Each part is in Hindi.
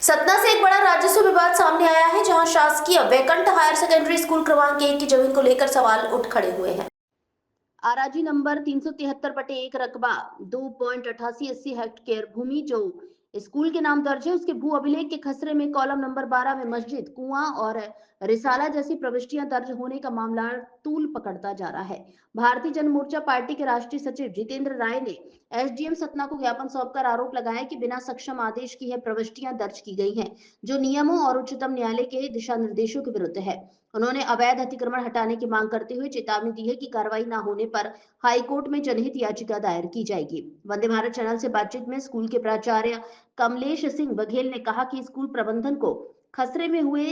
सतना से एक बड़ा राजस्व विवाद सामने आया है, जहां शासकीय वैकंठ हायर सेकेंडरी स्कूल क्रमांक 1 की जमीन को लेकर सवाल उठ खड़े हुए हैं। आराजी नंबर 373/1 रकबा 2.8880 हेक्टेयर भूमि जो स्कूल के नाम दर्ज है, उसके भू अभिलेख के खसरे में कॉलम नंबर 12 में मस्जिद, कुआं और रिसाला जैसी प्रविष्टियां दर्ज होने का मामला तूल पकड़ता जा रहा है। भारतीय जन मोर्चा पार्टी के राष्ट्रीय सचिव जितेंद्र राय ने एसडीएम सतना को ज्ञापन सौंपकर आरोप लगाया कि बिना सक्षम आदेश की यह प्रविष्टियां दर्ज की गई हैं, जो नियमों और उच्चतम न्यायालय के दिशा निर्देशों के विरुद्ध है। उन्होंने अवैध अतिक्रमण हटाने की मांग करते हुए चेतावनी दी है कि कार्रवाई न होने पर हाईकोर्ट में जनहित याचिका दायर की जाएगी। वंदे भारत चैनल से बातचीत में स्कूल के प्राचार्य कमलेश सिंह बघेल ने कहा कि स्कूल प्रबंधन को खसरे में हुए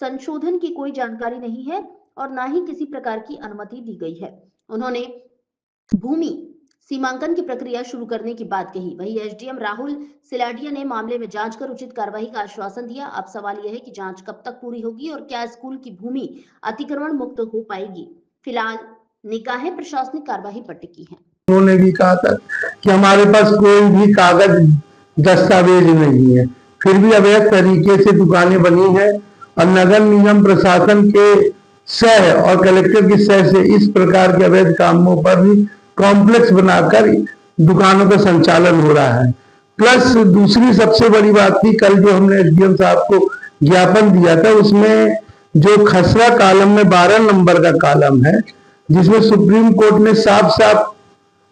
संशोधन की कोई जानकारी नहीं है और न ही किसी प्रकार की अनुमति दी गई है। उन्होंने भूमि सीमांकन की प्रक्रिया शुरू करने की बात कही। वहीं एसडीएम राहुल सिलाडिया ने मामले में जांच कर उचित कार्रवाई का आश्वासन दिया। अब सवाल यह है कि जांच कब तक पूरी होगी और क्या स्कूल की भूमि अतिक्रमण मुक्त हो पाएगी। फिलहाल निगाहें प्रशासनिक कार्रवाई पर टिकी हैं। उन्होंने भी कहा था कि हमारे पास कोई भी कागज दस्तावेज नहीं है, फिर भी अवैध तरीके से दुकानें बनी है और नगर निगम प्रशासन के सह और कलेक्टर की सह से इस प्रकार के अवैध कामों पर भी कॉम्प्लेक्स बनाकर दुकानों का संचालन हो रहा है। प्लस दूसरी सबसे बड़ी बात थी, कल जो हमने एसडीएम साहब को ज्ञापन दिया था, उसमें जो खसरा कॉलम में 12 नंबर का कॉलम है, जिसमें सुप्रीम कोर्ट ने साफ साफ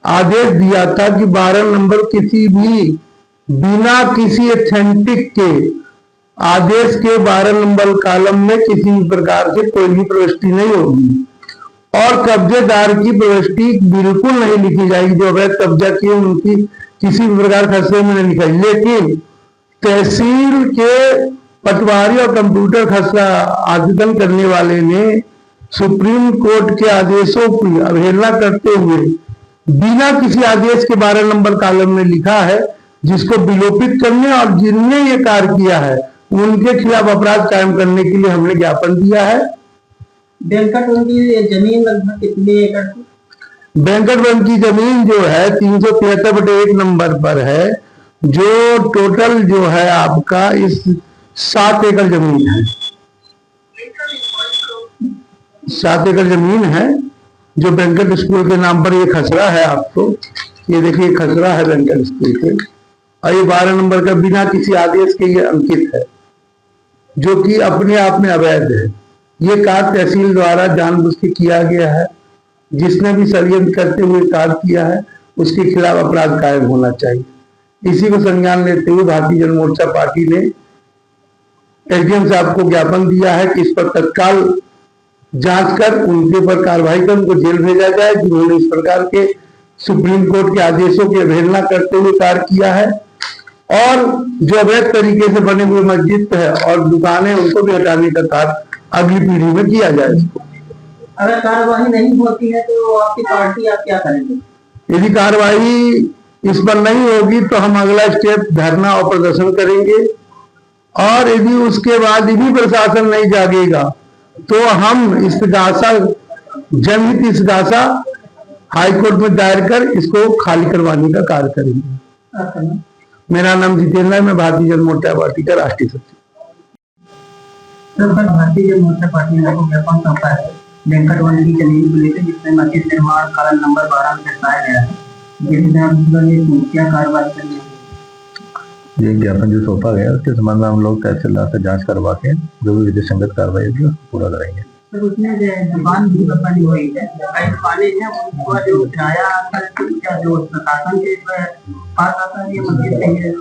आदेश दिया था कि 12 नंबर किसी भी बिना किसी ऑथेंटिक के आदेश के 12 नंबर कॉलम में किसी भी प्रकार से कोई भी प्रविष्टि नहीं होगी और कब्जेदार की प्रविष्टि बिल्कुल नहीं लिखी जाएगी। जो अवैध कब्जा किए उनकी किसी भी प्रकार खसरे में नहीं लिखा। लेकिन तहसील के पटवारी और कंप्यूटर खसरा आवेदन करने वाले ने सुप्रीम कोर्ट के आदेशों की अवहेलना करते हुए बिना किसी आदेश के 12 नंबर कॉलम में लिखा है, जिसको विलोपित करने और जिनने ये कार्य किया है उनके खिलाफ अपराध कायम करने के लिए हमने ज्ञापन दिया है। वेंकटवन की जमीन लगभग कितने एकड़ की? वेंकटवन की जमीन जो है 373/1 नंबर पर है, जो टोटल जो है आपका इस 7 एकड़ जमीन है। 7 एकड़ जमीन है जो वेंकट स्कूल के नाम पर ये खसरा है। आपको ये देखिए खसरा है वेंकट स्कूल के और ये 12 नंबर का बिना किसी आदेश के ये अंकित है, जो कि अपने आप में अवैध है। ये कार्य तहसील द्वारा जानबूझ के किया गया है। जिसने भी षड्यंत्र करते हुए कार्य किया है उसके खिलाफ अपराध कायम होना चाहिए। इसी को संज्ञान लेते हुए भारतीय जन मोर्चा पार्टी ने एसडीएम साहब को ज्ञापन दिया है कि इस पर तत्काल जांच कर उनके ऊपर कार्रवाई कर उनको जेल भेजा जाए, जिन्होंने इस प्रकार के सुप्रीम कोर्ट के आदेशों की अवहेलना करते हुए कार्य किया है। और जो अवैध तरीके से बने हुए मस्जिद है और दुकानें, उनको भी हटाने का कार्य अगली पीढ़ी में किया जाए। अगर कार्रवाई नहीं होती है तो आपकी पार्टी आप क्या करेंगे? यदि कार्रवाई इस पर नहीं होगी तो हम अगला स्टेप धरना और प्रदर्शन करेंगे और यदि उसके बाद भी प्रशासन नहीं जागेगा तो हम इस्तिगासा, जनहित इस्तिगासा हाईकोर्ट में दायर कर इसको खाली करवाने का कार्य करेंगे। मेरा नाम जितेंद्र है, मैं भारतीय जन मोर्चा पार्टी का राष्ट्रीय सचिव। भारतीय जन मोर्चा पार्टी ने ज्ञापन सौंपा है वेंकटवन की जमीन को लेकर, जिसमें मस्जिद निर्माण कॉलम नंबर 12 में दर्शाया गया है। क्या कार्रवाई करनी है? ये ज्ञापन जो सौंपा गया उसके संबंध में हम लोग तहसीलदार से जांच करवा के जो भी विधि संगत कार्रवाई होगी उसको पूरा करेंगे। सर, उसमें दुकान भी बनी हुई है, कई दुकानें हैं, उनका जो किराया क्या जो प्रशासन के पास आता है, ये मस्जिद नहीं है।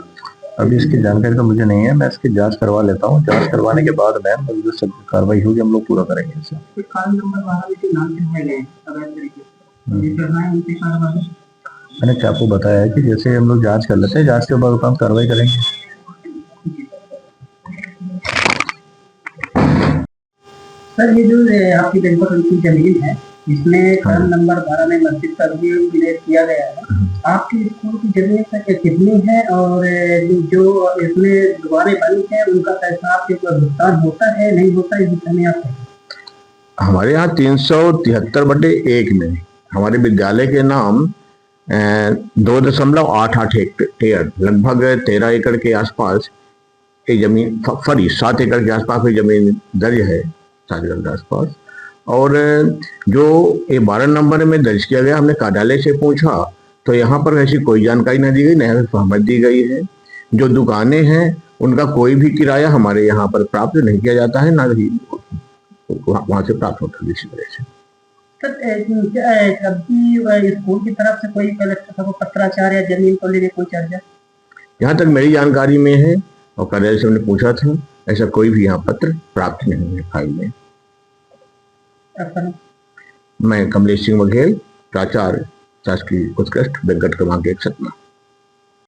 अभी इसकी जानकारी तो मुझे नहीं है, मैं इसकी जांच करवा लेता हूँ। जांच करवाने के बाद में जो कार्रवाई होगी हम लोग पूरा करेंगे इसे। कॉलम नंबर 12 में जो नाम लिखे गए अवैध तरीके से, मैंने क्या आपको बताया है कि जैसे हम लोग जांच कर लेते हैं, जांच के बाद हम कार्रवाई करेंगे। सर, ये जो आपकी वेंकटवन की जमीन है, इसमें कॉलम नंबर 12 में मस्जिद का भी उल्लेख किया गया है। आपकी स्कूल की जमीन कितनी है और जो इसमें दुकानें बनी है उनका पैसा आपके भुगतान होता है नहीं होता है, इस विषय में आप? हमारे यहाँ 373/1 में हमारे विद्यालय के नाम 2.88 हेक्टेयर लगभग 13 एकड़ के आसपास ये जमीन फरी 7 एकड़ के आसपास ये जमीन दर्ज है, 7 एकड़ के आसपास। और जो ये 12 नंबर में दर्ज किया गया, हमने कार्यालय से पूछा तो यहाँ पर ऐसी कोई जानकारी नहीं दी गई, न सहमत दी गई है। जो दुकानें हैं उनका कोई भी किराया हमारे यहाँ पर प्राप्त नहीं किया जाता है, ना ही वहाँ से प्राप्त होता है इसी तरह से। कभी स्कूल की तरफ से कोई कलेक्टर को पत्राचार या जमीन को लेकर कोई चर्चा? यहाँ तक मेरी जानकारी में है और कार्यालय से हमने पूछा था, ऐसा कोई भी यहाँ पत्र प्राप्त नहीं है फाइल में। मैं कमलेश सिंह बघेल, प्राचार्य शासकीय उत्कृष्ट वेंकट क्रमांक 1 सतना।